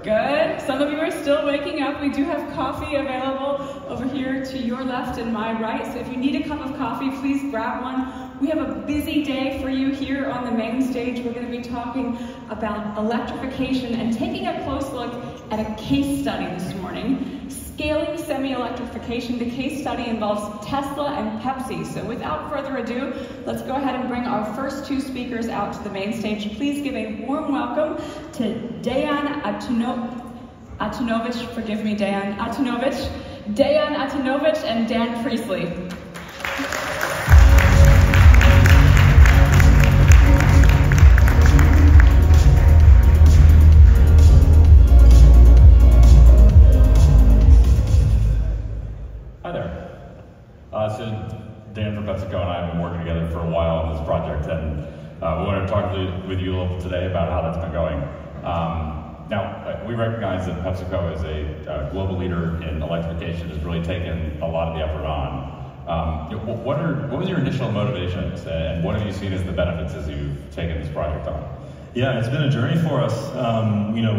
Good. Some of you are still waking up. We do have coffee available over here to your left and my right. So if you need a cup of coffee, please grab one. We have a busy day for you here on the main stage. We're going to be talking about electrification and taking a close look at a case study this morning. Scaling Semi Electrification. The case study involves Tesla and Pepsi. So without further ado, let's go ahead and bring our first two speakers out to the main stage. Please give a warm welcome to Jaan Atunovich, forgive me, Jaan Atunovich and Dan Priestley. So Dan from PepsiCo and I have been working together for a while on this project, and we want to talk with you a little today about how that's been going. Now, we recognize that PepsiCo is a global leader in electrification, has really taken a lot of the effort on. What was your initial motivations, and what have you seen as the benefits as you've taken this project on? Yeah, it's been a journey for us.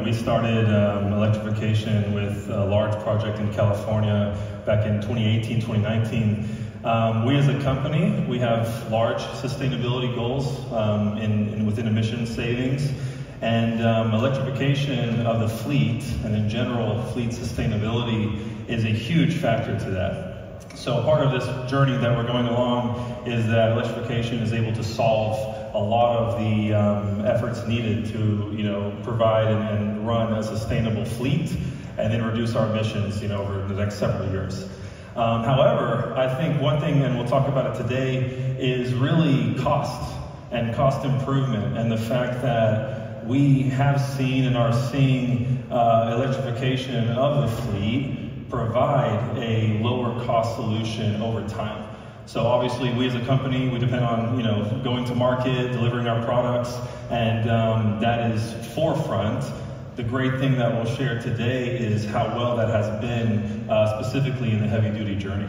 We started electrification with a large project in California back in 2018, 2019. We as a company, we have large sustainability goals within emission savings, and electrification of the fleet, and in general fleet sustainability, is a huge factor to that. So part of this journey that we're going along is that electrification is able to solve a lot of the efforts needed to provide and run a sustainable fleet, and then reduce our emissions over the next several years. However, I think one thing, and we'll talk about it today, is really cost and cost improvement, and the fact that we have seen and are seeing electrification of the fleet provide a lower cost solution over time. So obviously we as a company, we depend on going to market, delivering our products, and that is forefront. The great thing that we'll share today is how well that has been specifically in the heavy duty journey.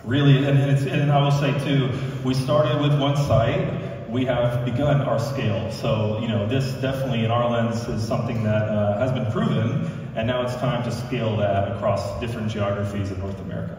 Really, and I will say too, we started with one site. We have begun our scale. So, this definitely in our lens is something that has been proven, and now it's time to scale that across different geographies in North America.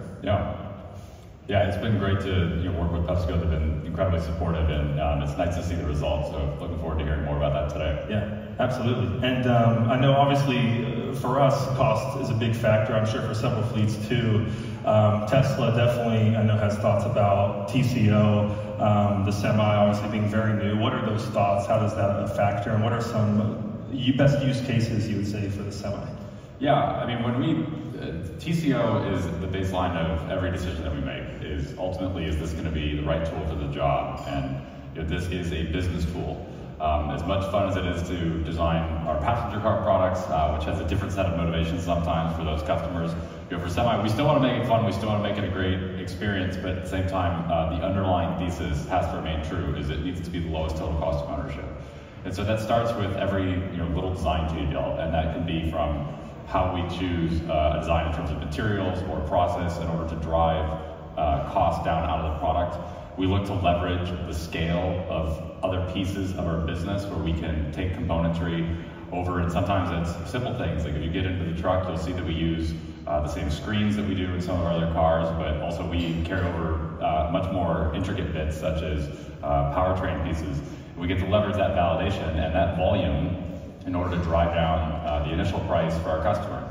Yeah, it's been great to work with PepsiCo. They've been incredibly supportive, and it's nice to see the results. So looking forward to hearing more about that today. Yeah, absolutely. And I know obviously for us, cost is a big factor. I'm sure for several fleets too. Tesla definitely, I know, has thoughts about TCO, the Semi obviously being very new. What are those thoughts? How does that factor? And what are some best use cases you would say for the Semi? Yeah, I mean, TCO is the baseline of every decision that we make. Ultimately, is this going to be the right tool for the job? And this is a business tool. As much fun as it is to design our passenger car products, which has a different set of motivations sometimes for those customers. For Semi, we still want to make it fun, we still want to make it a great experience, but at the same time, the underlying thesis has to remain true, is it needs to be the lowest total cost of ownership. And so that starts with every little design detail, and that can be from how we choose a design in terms of materials or process in order to drive costs down out of the product. We look to leverage the scale of other pieces of our business where we can take componentry over, and sometimes it's simple things. Like if you get into the truck, you'll see that we use the same screens that we do in some of our other cars, but also we carry over much more intricate bits such as powertrain pieces. We get to leverage that validation and that volume in order to drive down the initial price for our customer.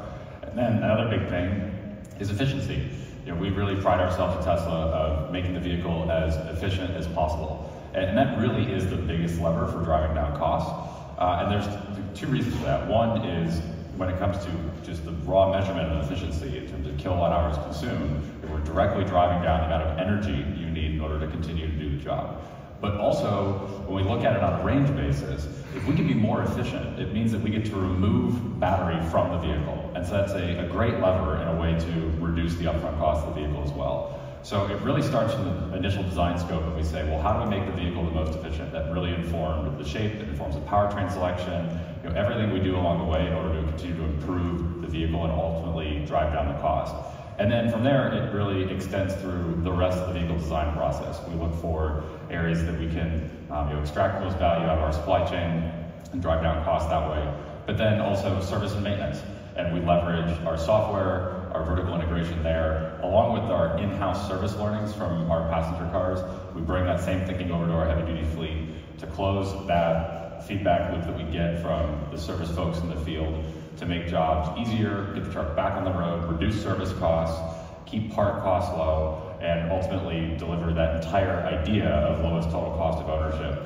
And then another big thing is efficiency. We really pride ourselves at Tesla of making the vehicle as efficient as possible. And that really is the biggest lever for driving down costs. And there's two reasons for that. One is when it comes to just the raw measurement of efficiency in terms of kilowatt hours consumed, we're directly driving down the amount of energy you need in order to continue to do the job. But also, when we look at it on a range basis, if we can be more efficient, it means that we get to remove battery from the vehicle. And so that's a great lever in a way to reduce the upfront cost of the vehicle as well. So it really starts from the initial design scope, and we say, well, how do we make the vehicle the most efficient? That really informed the shape, that informs the powertrain selection, everything we do along the way in order to continue to improve the vehicle and ultimately drive down the cost. And then from there, it really extends through the rest of the vehicle design process. We look for areas that we can extract the most value out of our supply chain and drive down costs that way. but then also service and maintenance. And we leverage our software, our vertical integration there, along with our in-house service learnings from our passenger cars. We bring that same thinking over to our heavy-duty fleet to close that feedback loop that we get from the service folks in the field to make jobs easier, get the truck back on the road, reduce service costs, keep part costs low, and ultimately deliver that entire idea of lowest total cost of ownership.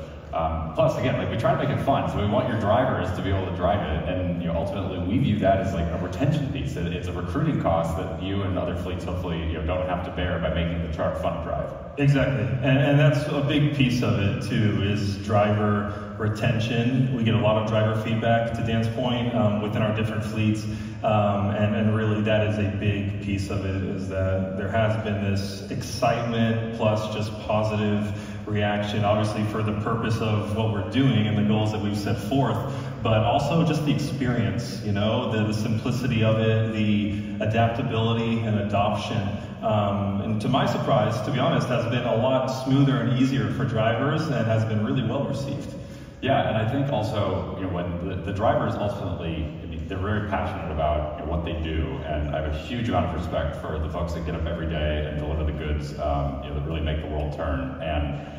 Plus, again, like we try to make it fun, so we want your drivers to be able to drive it, and ultimately we view that as like a retention piece. It's a recruiting cost that you and other fleets hopefully don't have to bear by making the truck fun to drive. Exactly, and that's a big piece of it too, is driver retention. We get a lot of driver feedback, to Dan's point, within our different fleets, and really that is a big piece of it, is that there has been this excitement plus just positive reaction, obviously for the purpose of what we're doing and the goals that we've set forth, but also just the experience, the simplicity of it, the adaptability and adoption. And to my surprise, to be honest, has been a lot smoother and easier for drivers and has been really well received. Yeah, and I think also, when the drivers ultimately, they're very passionate about what they do, and I have a huge amount of respect for the folks that get up every day and deliver the goods that really make the world turn. And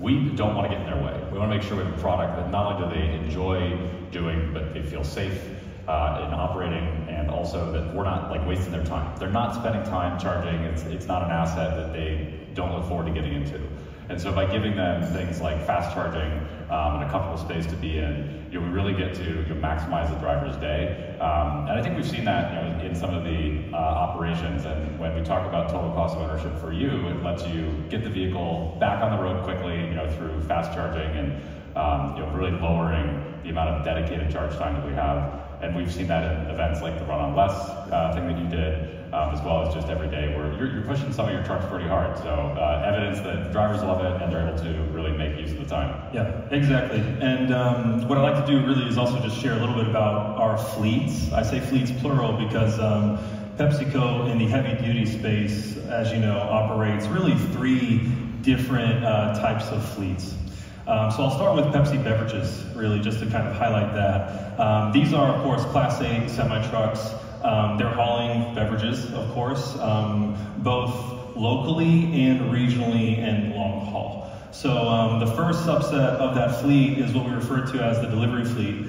we don't want to get in their way. We want to make sure we have a product that not only do they enjoy doing, but they feel safe in operating, and also that we're not like wasting their time. They're not spending time charging. It's not an asset that they don't look forward to getting into. And so by giving them things like fast charging and a comfortable space to be in, we really get to maximize the driver's day. And I think we've seen that in some of the operations. And when we talk about total cost of ownership for you, it lets you get the vehicle back on the road quickly, through fast charging and really lowering the amount of dedicated charge time that we have. And we've seen that in events like the Run on Less thing that you did, as well as just every day where you're pushing some of your trucks pretty hard. So evidence that the drivers love it and they're able to really make use of the time. Yeah, exactly. And what I'd like to do really is also just share a little bit about our fleets. I say fleets plural because PepsiCo in the heavy duty space, as you know, operates really 3 different types of fleets. So I'll start with Pepsi beverages, really, just to kind of highlight that. These are, of course, Class A semi-trucks. They're hauling beverages, of course, both locally and regionally and long haul. So the first subset of that fleet is what we refer to as the delivery fleet.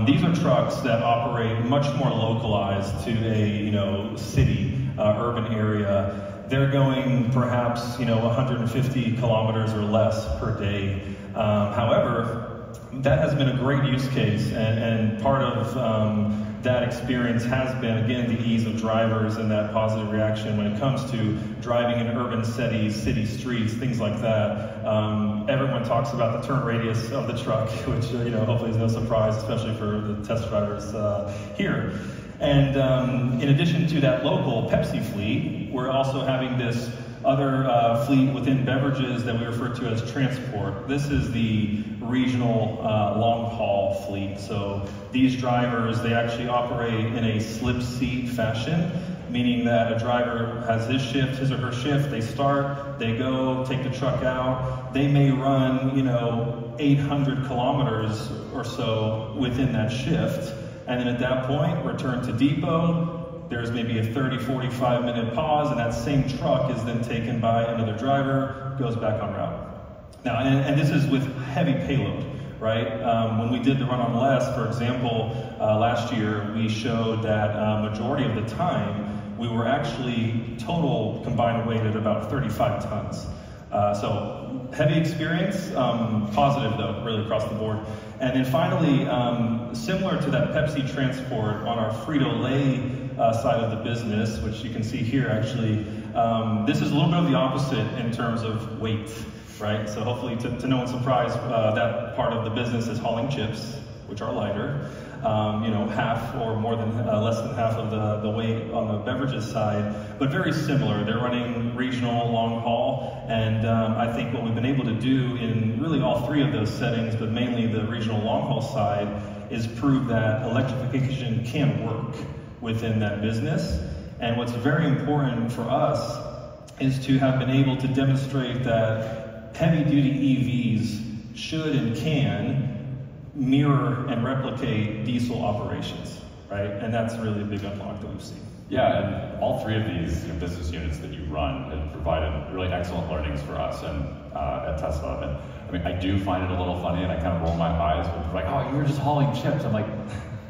These are trucks that operate much more localized to a city, urban area. They're going perhaps 150 kilometers or less per day. However, that has been a great use case, and part of that experience has been, again, the ease of drivers and that positive reaction when it comes to driving in urban cities, city streets, things like that. Everyone talks about the turn radius of the truck, which hopefully is no surprise, especially for the test drivers here. And in addition to that local Pepsi fleet, we're also having this other fleet within beverages that we refer to as transport. This is the regional long-haul fleet. So these drivers, they actually operate in a slip seat fashion, meaning that a driver has his or her shift, they start, they go, take the truck out, they may run 800 kilometers or so within that shift, and then at that point, return to depot. There's maybe a 30, 45 minute pause, and that same truck is then taken by another driver, goes back on route. Now, and this is with heavy payload, right? When we did the Run on Less, for example, last year, we showed that majority of the time, we were actually total combined weight at about 35 tons. So heavy experience, positive though, really across the board. And then finally, similar to that Pepsi transport on our Frito-Lay side of the business, which you can see here actually, this is a little bit of the opposite in terms of weight, right? So hopefully to no one's surprise, that part of the business is hauling chips, which are lighter. Half or more than less than half of the weight on the beverages side, but very similar. They're running regional long haul, and I think what we've been able to do in really all 3 of those settings, but mainly the regional long haul side, is prove that electrification can work within that business. And what's very important for us is to have been able to demonstrate that heavy duty EVs should and can mirror and replicate diesel operations, right? And that's really a big unlock that we've seen. Yeah, and all three of these business units that you run have provided really excellent learnings for us and at Tesla. And I mean, I do find it a little funny, and I kind of roll my eyes when like, oh, you were just hauling chips. I'm like,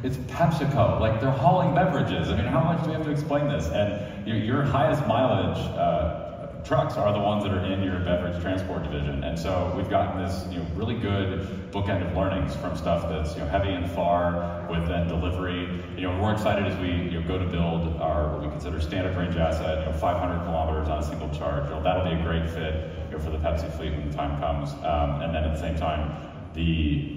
it's PepsiCo. Like, they're hauling beverages. I mean, how much do we have to explain this? And your highest mileage trucks are the ones that are in your beverage transport division. And so we've gotten this really good bookend of learnings from stuff that's heavy and far with then delivery. We're excited as we go to build our what we consider standard range asset, 500 kilometers on a single charge. That'll be a great fit for the Pepsi fleet when the time comes. And then at the same time, the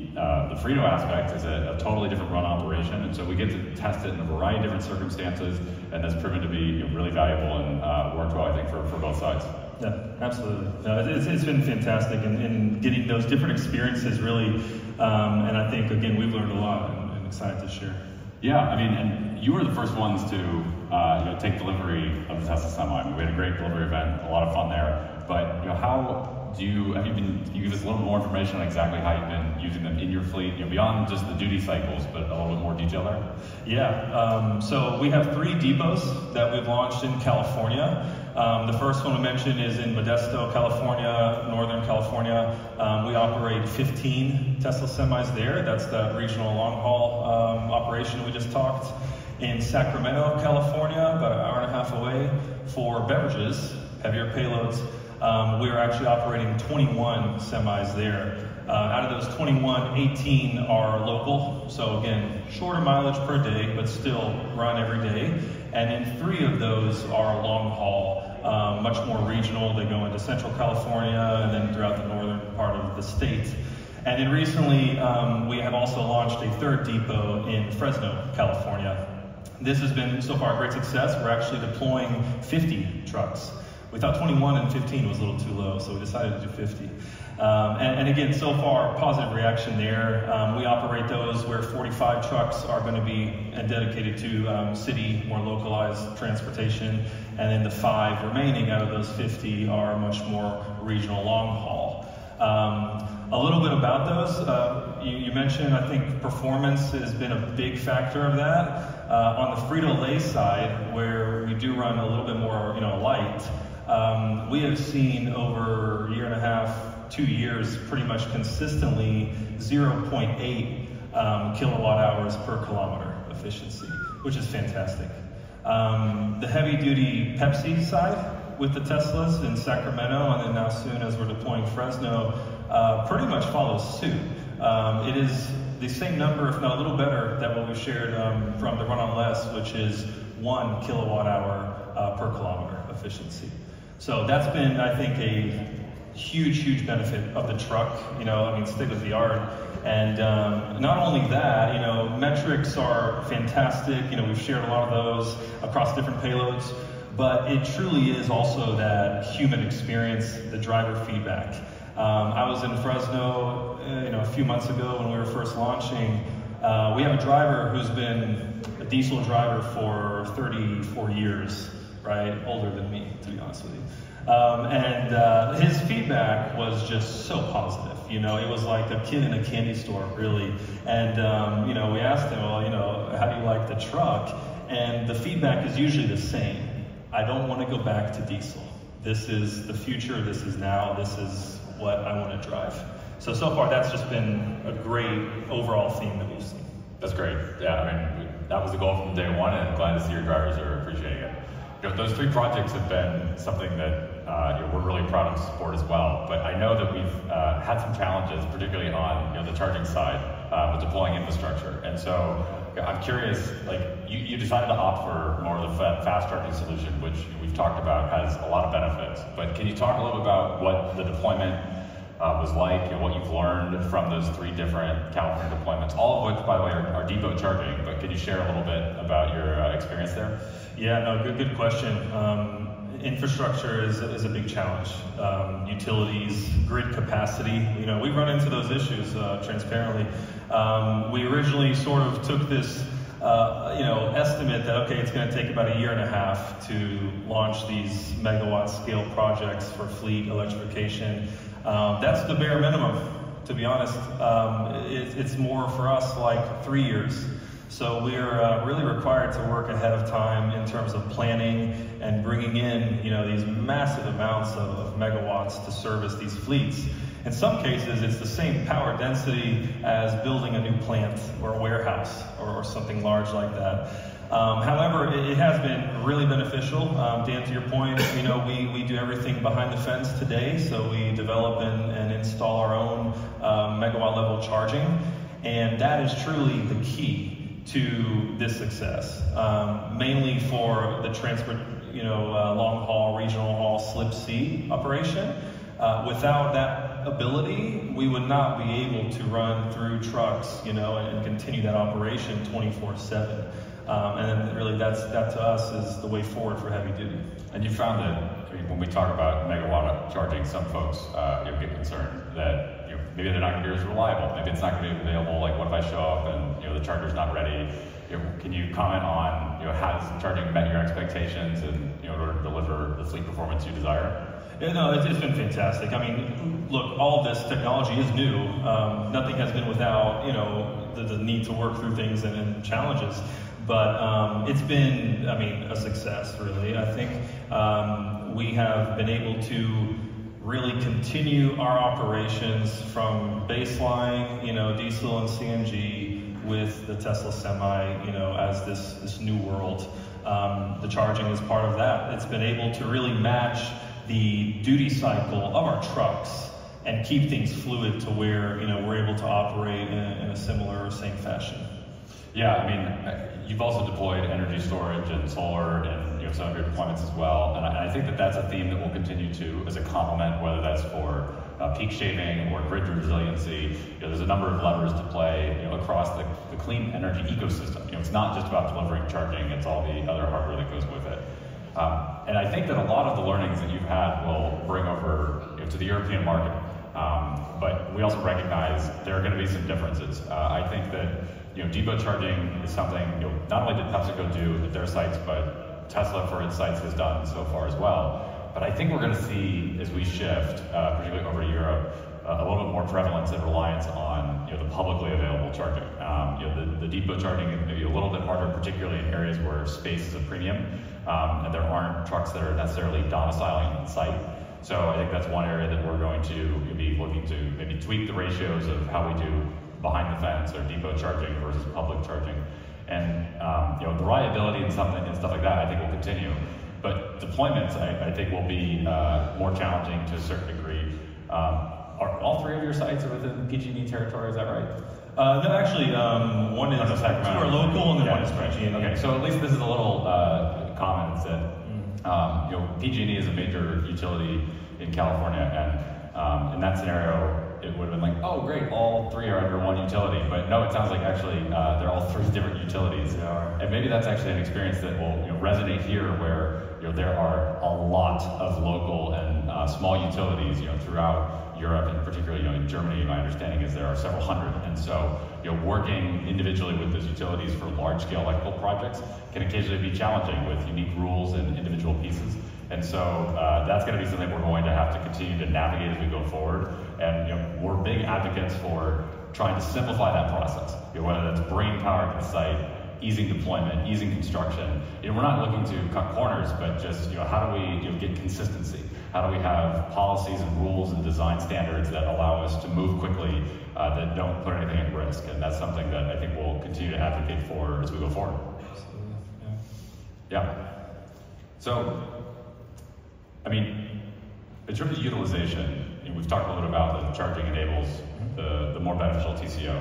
Frito aspect is a totally different run operation, and so we get to test it in a variety of different circumstances, and that's proven to be really valuable and worked well, I think, for both sides. Yeah, absolutely. It's been fantastic, and getting those different experiences really, and I think, again, we've learned a lot, and I'm excited to share. Yeah, I mean, and you were the first ones to take delivery of the Tesla Semi. I mean, we had a great delivery event, a lot of fun there, but how have you give us a little more information on exactly how you've been using them in your fleet, beyond just the duty cycles, but a little bit more detail there? Yeah, so we have 3 depots that we've launched in California. The first one to mention is in Modesto, California, Northern California. We operate 15 Tesla semis there. That's the regional long-haul operation we just talked. In Sacramento, California, about an hour and a half away, for beverages, heavier payloads. We are actually operating 21 semis there. Out of those 21, 18 are local. So again, shorter mileage per day, but still run every day. And then 3 of those are long haul, much more regional. They go into Central California and then throughout the northern part of the state. And then recently, we have also launched a 3rd depot in Fresno, California. This has been so far a great success. We're actually deploying 50 trucks. We thought 21 and 15 was a little too low, so we decided to do 50. And again, so far, positive reaction there. We operate those where 45 trucks are going to be dedicated to city, more localized transportation, and then the 5 remaining out of those 50 are much more regional long haul. A little bit about those. You mentioned, I think, performance has been a big factor of that. On the Frito-Lay side, where we do run a little bit more, light, we have seen over a year and a half, 2 years, pretty much consistently 0.8 kilowatt hours per kilometer efficiency, which is fantastic. The heavy-duty Pepsi side with the Teslas in Sacramento, and then now soon as we're deploying Fresno, pretty much follows suit. It is the same number, if not a little better, than what we shared from the Run on Less, which is 1 kilowatt hour per kilometer efficiency. So that's been, I think, a huge benefit of the truck, state of the art. And not only that, metrics are fantastic. We've shared a lot of those across different payloads, but it truly is also that human experience, the driver feedback. I was in Fresno, a few months ago when we were first launching. We have a driver who's been a diesel driver for 34 years, right? Older than me, to be honest with you. And his feedback was just so positive. It was like a kid in a candy store, really. And, we asked him, well, how do you like the truck? And the feedback is usually the same. I don't want to go back to diesel. This is the future. This is now. This is what I want to drive. So far, that's just been a great overall theme that we've seen. That's great. Yeah, I mean, that was the goal from day one, and I'm glad to see your drivers are appreciating it. Those 3 projects have been something that we're really proud of support as well. But I know that we've had some challenges, particularly on the charging side with deploying infrastructure. And so I'm curious, you decided to opt for more of the fast charging solution, which we've talked about has a lot of benefits. But can you talk a little bit about what the deployment was like, what you've learned from those 3 different California deployments, all of which, by the way, are depot charging, but can you share a little bit about your experience there? Yeah, no, good question. Infrastructure is a big challenge. Utilities, grid capacity, we run into those issues transparently. We originally sort of took this estimate that, okay, it's going to take about a year and a half to launch these megawatt scale projects for fleet electrification. That's the bare minimum. To be honest, it's more for us like 3 years. So we're really required to work ahead of time in terms of planning and bringing in, these massive amounts of megawatts to service these fleets. In some cases, it's the same power density as building a new plant or a warehouse or something large like that. However, it has been really beneficial. Dan, to your point, we do everything behind the fence today. So we develop and install our own megawatt level charging, and that is truly the key to this success. Mainly for the transport, long haul, regional haul, slip C operation. Without that ability, we would not be able to run through trucks, and continue that operation 24/7. And then really that to us is the way forward for heavy duty. And you found that when we talk about megawatt charging, some folks get concerned that maybe they're not going to be as reliable. Maybe it's not going to be available. Like, what if I show up and the charger's not ready? Can you comment on has charging met your expectations and in order to deliver the fleet performance you desire? Yeah, no, it's been fantastic. I mean, look, all of this technology is new. Nothing has been without the need to work through things and challenges. But it's been, a success, really. I think we have been able to really continue our operations from baseline, diesel and CNG with the Tesla Semi, as this new world. The charging is part of that. It's been able to really match the duty cycle of our trucks and keep things fluid to where, we're able to operate in a similar or same fashion. Yeah, you've also deployed energy storage and solar and some of your deployments as well, and I think that's a theme that will continue to as a complement, whether that's for peak shaving or grid resiliency. There's a number of levers to play across the clean energy ecosystem. It's not just about delivering charging; it's all the other hardware that goes with it. And I think that a lot of the learnings that you've had will bring over to the European market. But we also recognize there are going to be some differences. I think that depot charging is something not only did PepsiCo do at their sites, but Tesla for its sites has done so far as well. But I think we're going to see, as we shift, particularly over to Europe, a little bit more prevalence and reliance on the publicly available charging. The depot charging is maybe a little bit harder, particularly in areas where space is a premium, and there aren't trucks that are necessarily domiciling on site. So I think that's one area that we're going to be looking to maybe tweak the ratios of how we do behind the fence or depot charging versus public charging. And the reliability and stuff like that I think will continue. But deployments I think will be more challenging to a certain degree. Are all three of your sites within PG&E territory, is that right? No, actually, one is two are local and then one is PG&E. Okay, so at least this is a little common. It's that PG&E is a major utility in California, and in that scenario, it would have been like, oh great, all three are under one utility. But no, it sounds like actually they're all three different utilities. They are. And maybe that's actually an experience that will resonate here, where there are a lot of local and small utilities throughout Europe, and particularly in Germany. My understanding is there are several hundred, and so working individually with those utilities for large-scale electrical projects can occasionally be challenging with unique rules and individual pieces. And so that's going to be something we're going to have to continue to navigate as we go forward. And we're big advocates for trying to simplify that process. Whether that's bringing power to the site, easing deployment, easing construction. We're not looking to cut corners, but just how do we get consistency? How do we have policies and rules and design standards that allow us to move quickly, that don't put anything at risk? And that's something that I think we'll continue to advocate for as we go forward. Absolutely. Yeah. So, in terms of utilization, we've talked a little bit about the charging enables the more beneficial TCO.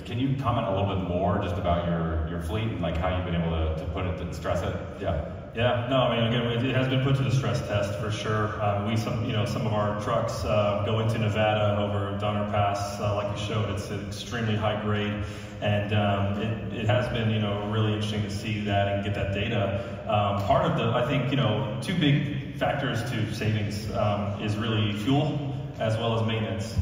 Can you comment a little bit more just about your fleet and how you've been able to put it, to stress it? Yeah, no, again, it has been put to the stress test for sure. Some of our trucks go into Nevada over Donner Pass, like you showed. It's an extremely high grade, and it has been, really interesting to see that and get that data. Part of I think, two big factors to savings is really fuel as well as maintenance.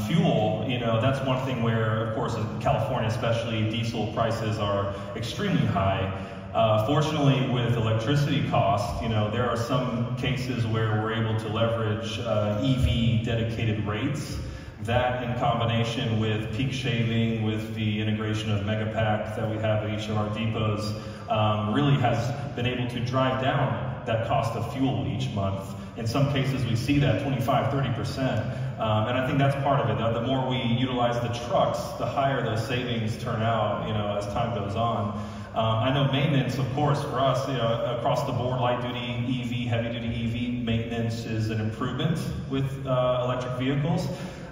Fuel, that's one thing where, of course, in California especially, diesel prices are extremely high. Fortunately, with electricity costs, there are some cases where we're able to leverage EV dedicated rates. That, in combination with peak shaving, with the integration of Megapack that we have at each of our depots, really has been able to drive down that cost of fuel each month. In some cases, we see that 25–30%, and I think that's part of it. The more we utilize the trucks, the higher those savings turn out, as time goes on. I know maintenance, of course, for us, across the board, light-duty EV, heavy-duty EV, maintenance is an improvement with electric vehicles.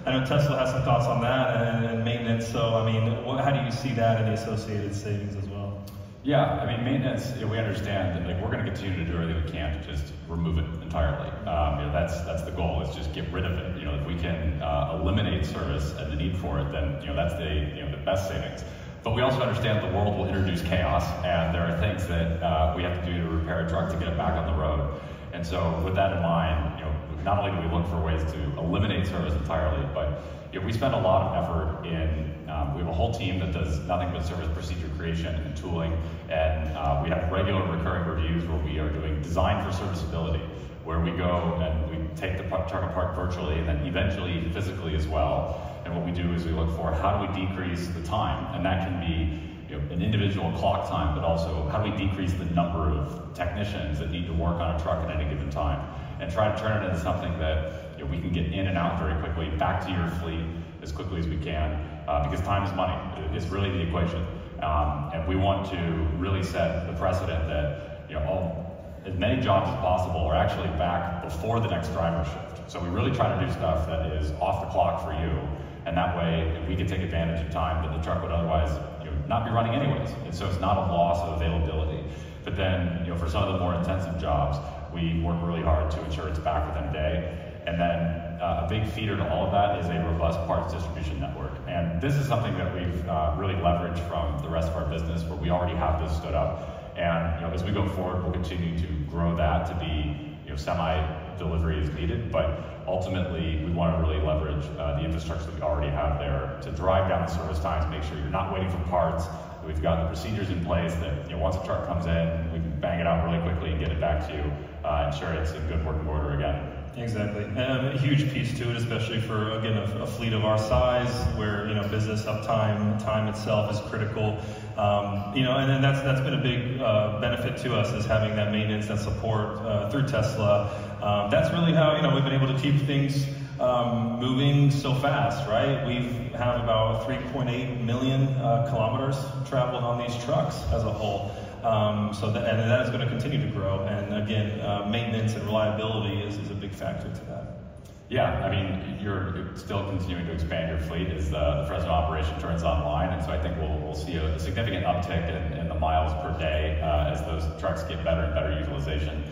I know Tesla has some thoughts on that and maintenance, so I mean, how do you see that and the associated savings as well? Yeah, I mean, maintenance, we understand that we're going to continue to do everything we can to just remove it entirely. That's the goal, is just get rid of it. If we can eliminate service and the need for it, then that's the best savings. But we also understand the world will introduce chaos, and there are things that we have to do to repair a truck to get it back on the road. And so with that in mind, not only do we look for ways to eliminate service entirely, but we spend a lot of effort in, we have a whole team that does nothing but service procedure creation and tooling, and we have regular recurring reviews where we are doing design for serviceability, where we go and we take the truck apart virtually and then eventually physically as well. And what we do is we look for how do we decrease the time, and that can be an individual clock time, but also how do we decrease the number of technicians that need to work on a truck at any given time, and try to turn it into something that we can get in and out very quickly, back to your fleet as quickly as we can, because time is money. It's really the equation, and we want to really set the precedent that as many jobs as possible are actually back before the next driver shift. So we really try to do stuff that is off the clock for you, and that way we can take advantage of time that the truck would otherwise not be running anyways. And so it's not a loss of availability. But then, for some of the more intensive jobs, we work really hard to ensure it's back within a day. And then a big feeder to all of that is a robust parts distribution network. And this is something that we've really leveraged from the rest of our business, where we already have this stood up. And as we go forward, we'll continue to grow that to be semi-delivery as needed, but ultimately we want to really leverage the infrastructure that we already have there to drive down the service times, make sure you're not waiting for parts. We've got the procedures in place that once a truck comes in, we can bang it out really quickly and get it back to you, ensure it's in good working order again. Exactly, and a huge piece to it, especially for, again, a fleet of our size, where business uptime, time itself is critical. And then that's been a big benefit to us, is having that maintenance and support through Tesla. That's really how we've been able to keep things moving so fast, right? We have about 3.8 million kilometers traveled on these trucks as a whole. And that is going to continue to grow. And again, maintenance and reliability is a big factor to that. Yeah, I mean, you're still continuing to expand your fleet as the Fresno operation turns online, and so I think we'll see a significant uptick in the miles per day as those trucks get better and better utilization.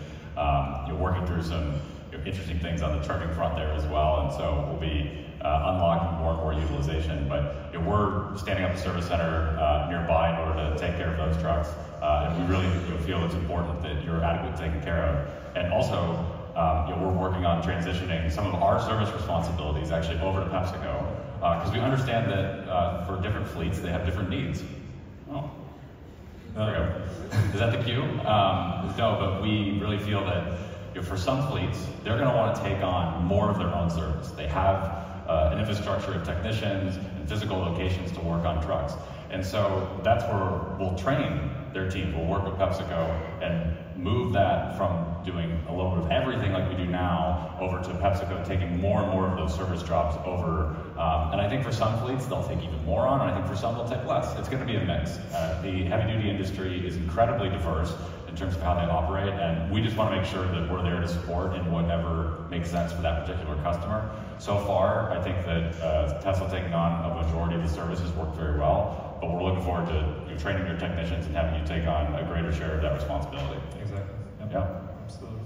You're working through some interesting things on the charging front there as well, and so we'll be unlocking more and more utilization. But we're standing up a service center nearby in order to take care of those trucks, and we really feel it's important that you're adequately taken care of. And also, we're working on transitioning some of our service responsibilities actually over to PepsiCo, because we understand that for different fleets, they have different needs. Oh, there we go. Is that the cue? No, but we really feel that for some fleets, they're going to want to take on more of their own service. They have an infrastructure of technicians and physical locations to work on trucks. And so that's where we'll train their team. We'll work with PepsiCo and move that from doing a little bit of everything like we do now over to PepsiCo taking more and more of those service jobs over. And I think for some fleets, they'll take even more on, and I think for some, they'll take less. It's going to be a mix. The heavy-duty industry is incredibly diverse in terms of how they operate, and we just want to make sure that we're there to support in whatever makes sense for that particular customer. So far, I think that Tesla taking on a majority of the services worked very well, but we're looking forward to training your technicians and having you take on a greater share of that responsibility. Exactly. Yep. Yeah. Absolutely.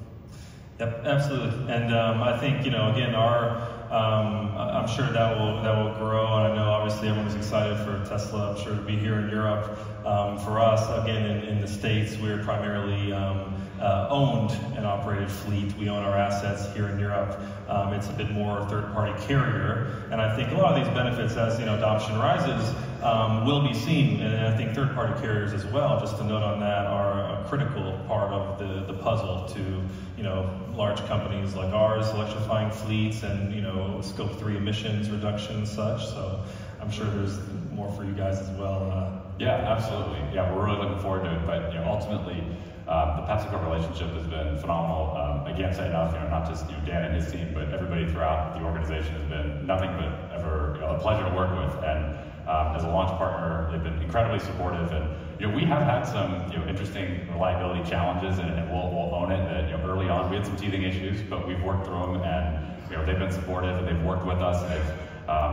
Yep, absolutely. And I think, again, I'm sure that will grow, and I know obviously everyone's excited for Tesla, I'm sure, to be here in Europe. For us, again, in the States, we're primarily owned and operated fleet. We own our assets here in Europe. It's a bit more third-party carrier, and I think a lot of these benefits, as adoption rises, will be seen. And I think third-party carriers as well, just to note on that, are critical part of the puzzle to, you know, large companies like ours, electrifying fleets and, you know, scope 3 emissions reduction and such. So I'm sure there's more for you guys as well. Yeah, absolutely. Yeah, we're really looking forward to it. But, you know, ultimately, the PepsiCo relationship has been phenomenal. I can't say enough, you know, not just, you know, Dan and his team, but everybody throughout the organization has been nothing but ever, you know, a pleasure to work with. And as a launch partner, they've been incredibly supportive. And, you know, we have had some, you know, interesting reliability challenges, and we'll own it. That, you know, early on we had some teething issues, but we've worked through them, and, you know, they've been supportive, and they've worked with us, and they've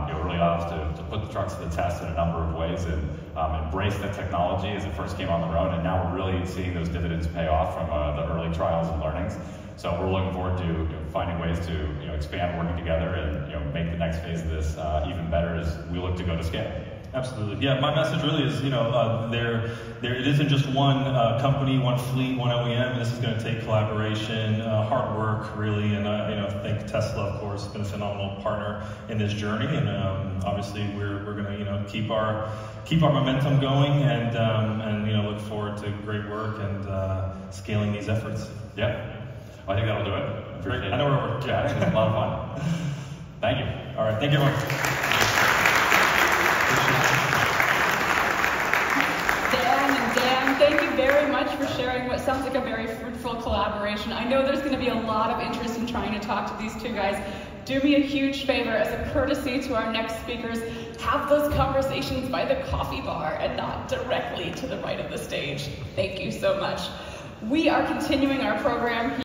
you know, really allowed us to put the trucks to the test in a number of ways, and embrace the technology as it first came on the road. And now we're really seeing those dividends pay off from the early trials and learnings. So we're looking forward to, you know, finding ways to, you know, expand working together and, you know, make the next phase of this even better as we look to go to scale. Absolutely. Yeah, my message really is, you know, it isn't just one company, one fleet, one OEM. This is going to take collaboration, hard work, really, and you know, I think Tesla, of course, has been a phenomenal partner in this journey, and obviously we're going to, you know, keep our momentum going, and you know, look forward to great work and scaling these efforts. Yeah, well, I think that'll do it. Appreciate it. I know we're yeah, it's been a lot of fun. Thank you. All right, thank you, everyone. Dan, thank you very much for sharing what sounds like a very fruitful collaboration. I know there's going to be a lot of interest in trying to talk to these two guys. Do me a huge favor, as a courtesy to our next speakers, have those conversations by the coffee bar and not directly to the right of the stage. Thank you so much. We are continuing our program